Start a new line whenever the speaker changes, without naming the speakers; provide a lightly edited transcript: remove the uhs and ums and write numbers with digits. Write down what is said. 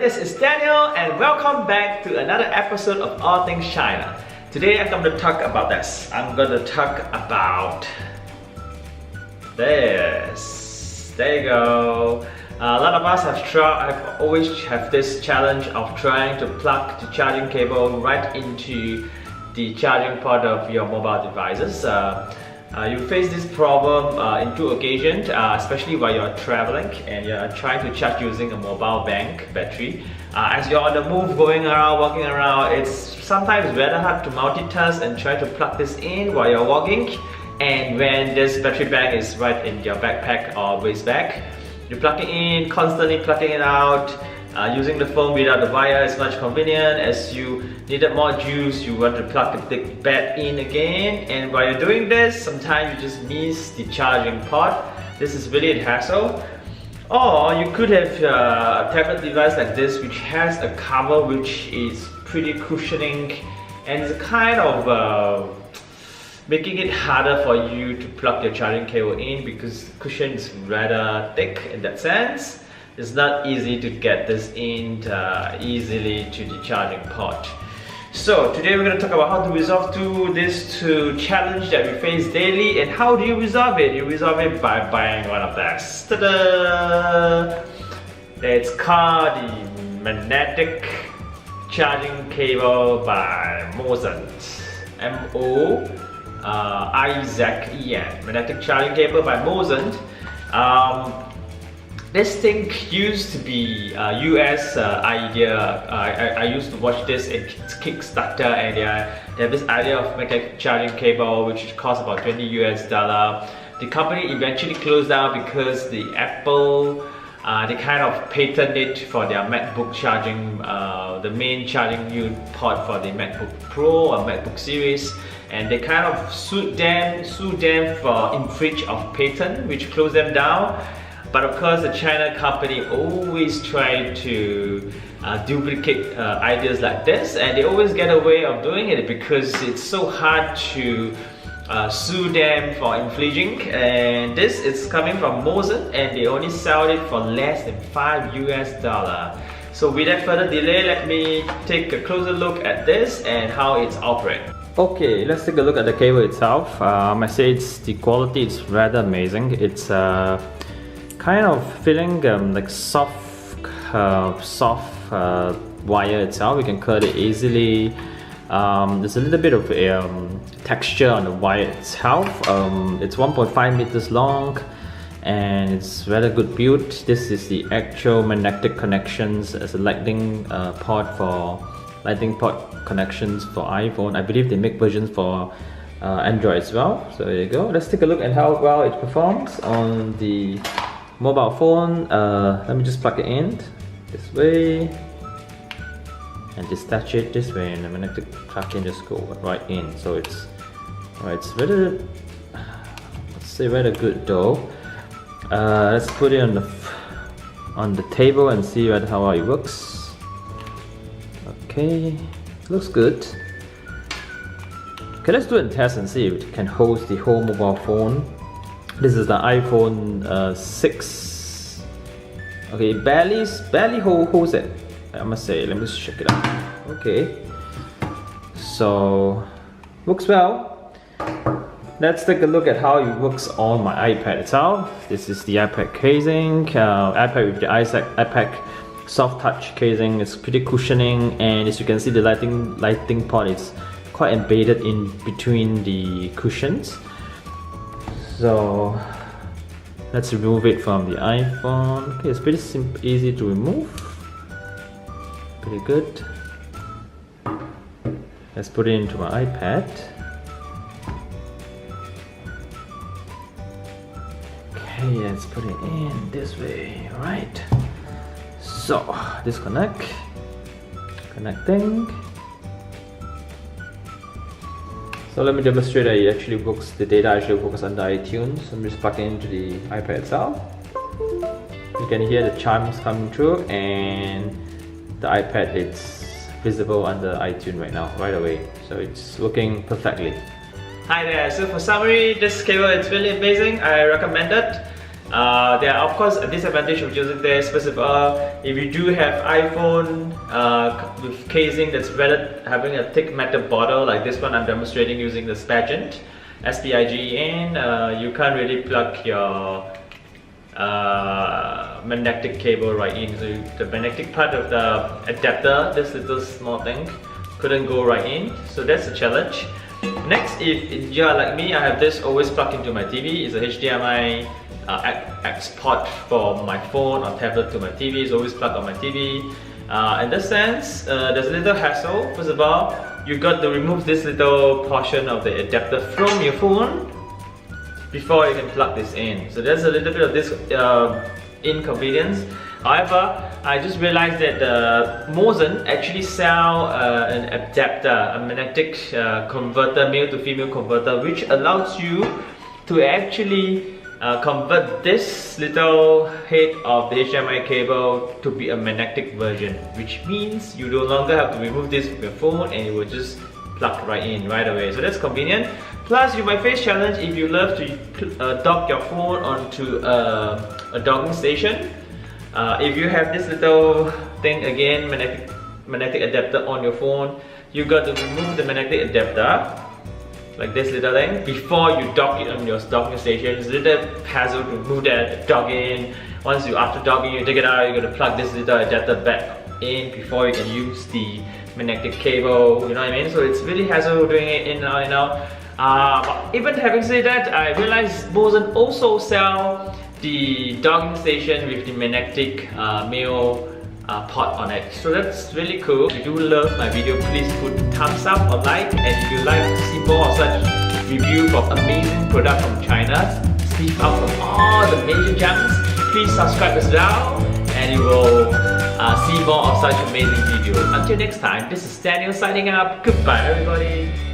this is Daniel and welcome back to another episode of All Things China. Today I'm going to talk about this. I'm going to talk about this. There you go. A lot of us have always have this challenge of trying to plug the charging cable right into the charging port of your mobile devices. You face this problem in two occasions, especially while you're traveling and you're trying to charge using a mobile bank battery. As you're on the move, going around, walking around, it's sometimes very hard to multitask and try to plug this in while you're walking. And when this battery bank is right in your backpack or waist bag, you plug it in, constantly plugging it out. Using the phone without the wire is much convenient. As you needed more juice, you want to plug it back in again, and while you're doing this, sometimes you just miss the charging port. This is really a hassle. Or you could have a tablet device like this which has a cover which is pretty cushioning and it's kind of making it harder for you to plug your charging cable in because the cushion is rather thick in that sense. It's not easy to get this in easily to the charging port. So today we're going to talk about how to resolve this challenge that we face daily. And how do you resolve it? You resolve it by buying one of these. Ta-da! It's called the magnetic charging cable by Moizen. M-O-I-Z-E-N. Magnetic charging cable by Moizen. This thing used to be a US idea. I used to watch this in Kickstarter, and they have this idea of magnetic charging cable which costs about $20 US. The company eventually closed down because the Apple they kind of patented it for their MacBook charging, the main charging port for the MacBook Pro or MacBook series, and they kind of sued them for infringe of patent, which closed them down. But of course, the China company always try to duplicate ideas like this, and they always get a way of doing it because it's so hard to sue them for infringing. And this is coming from Moizen, and they only sell it for less than $5 US. So without further delay, let me take a closer look at this and how it's operating. Okay, let's take a look at the cable itself. I say the quality is rather amazing. It's kind of feeling like soft wire itself. You can cut it easily. There's a little bit of texture on the wire itself. It's 1.5 meters long and it's rather good build. This is the actual magnetic connections as a lightning port connections for iPhone. I believe they make versions for Android as well. So there you go. Let's take a look at how well it performs on the mobile phone. Let me just plug it in this way and detach it this way, and the magnetic plug-in just go right in. So it's rather, let's say rather good though. Let's put it on the table and see how well it works. Okay, looks good. Okay, let's do a test and see if it can hold the whole mobile phone. This is the iPhone 6. Okay, barely holds it, I must say. Let me just check it out. Okay, so works well. Let's take a look at how it works on my iPad itself. This is the iPad casing. iPad with the iPad soft touch casing. It's pretty cushioning, and as you can see, the lighting port is quite embedded in between the cushions. So let's remove it from the iPhone. Okay, it's pretty easy to remove. Pretty good. Let's put it into my iPad. Okay, let's put it in this way. Alright. So disconnect. Connecting. So let me demonstrate that it actually works. The data actually works under iTunes. I'm just plugging into the iPad itself. You can hear the chimes coming through, and the iPad is visible under iTunes right away. So it's working perfectly. Hi there. So for summary, this cable is really amazing. I recommend it. There are of course a disadvantage of using this. First of all, if you do have iPhone with casing that's rather having a thick metal bottle like this one I'm demonstrating using the Spagent SPIG, and you can't really plug your magnetic cable right in. So the magnetic part of the adapter, this little small thing, couldn't go right in. So that's a challenge. Next, if you are like me, I have this always plugged into my TV. It's a HDMI export for my phone or tablet to my TV. It's always plugged on my TV. In this sense, there's a little hassle. First of all, you got to remove this little portion of the adapter from your phone before you can plug this in. So there's a little bit of this inconvenience. However, I just realized that Moizen actually sell an adapter, a magnetic converter, male to female converter, which allows you to actually convert this little head of the HDMI cable to be a magnetic version, which means you no longer have to remove this from your phone and it will just plug right in right away. So that's convenient. Plus, you might face challenge if you love to dock your phone onto a docking station. If you have this little thing again, magnetic adapter on your phone, you got to remove the magnetic adapter like this little thing before you dock it on your docking station. It's a little hassle to move that, dock in. Once you after docking, you take it out, you're gonna plug this little adapter back in before you can use the magnetic cable. You know what I mean? So it's really hassle doing it in and out. But even having said that, I realized Moizen also sell the docking station with the magnetic male port on it. So that's really cool. If you do love my video, please put thumbs up or like, and if you like to see more of such review from amazing product from China, sniff out from all the major giants, please subscribe as well, and you will see more of such amazing videos. Until next time, this is Daniel signing out. Goodbye everybody.